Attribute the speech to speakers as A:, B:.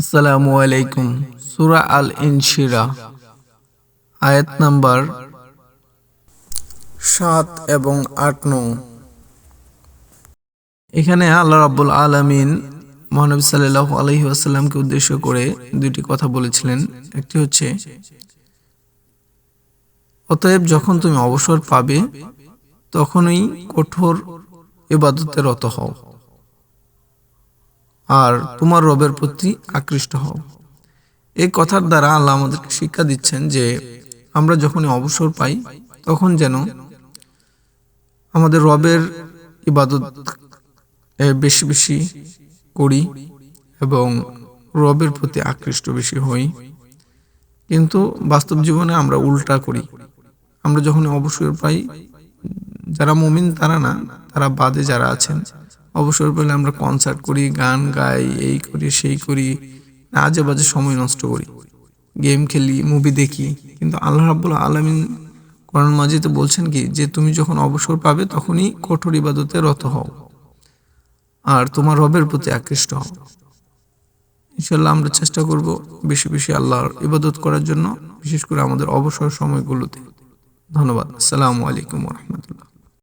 A: আসসালামু আলাইকুম। সূরা আল ইনশিরাহ আয়াত নাম্বার 7 এবং 8 নং। এখানে আল্লাহ রাব্বুল আলামিন মহানবী সাল্লাল্লাহু আলাইহি ওয়াসাল্লামকে উদ্দেশ্য করে দুটি কথা বলেছিলেন। একটি হচ্ছে, অতএব যখন তুমি অবসর পাবে তখনই কঠোর ইবাদতে রত হও আর তোমার রবের প্রতি আকৃষ্ট হও। এই কথার দ্বারা আল্লাহ আমাদেরকে শিক্ষা দিচ্ছেন যে আমরা যখনই অবসর পাই তখন যেন আমাদের রবের ইবাদত বেশি বেশি করি এবং রবের প্রতি আকৃষ্ট বেশি হই। কিন্তু বাস্তব জীবনে আমরা উল্টা করি। আমরা যখন অবসর পাই, যারা মুমিন তারা না, তারা বাদে যারা আছেন, অবসর পেলে আমরা কনসার্ট করি, গান গাই, এই করি সেই করি, আজে বাজে সময় নষ্ট করি, গেম খেলি, মুভি দেখি। কিন্তু আল্লাহ রাব্বুল আলামিন কোরআন মাজিদে বলছেন কি, যে তুমি যখন অবসর পাবে তখনই কঠোর ইবাদতে রত হও আর তোমার রবের প্রতি আকৃষ্ট হও। ইনশাআল্লাহ আমরা চেষ্টা করব বেশি বেশি আল্লাহর ইবাদত করার জন্য, বিশেষ করে আমাদের অবসর সময়গুলোতে। ধন্যবাদ। আসসালামু আলাইকুম ওয়া রাহমাতুল্লাহ।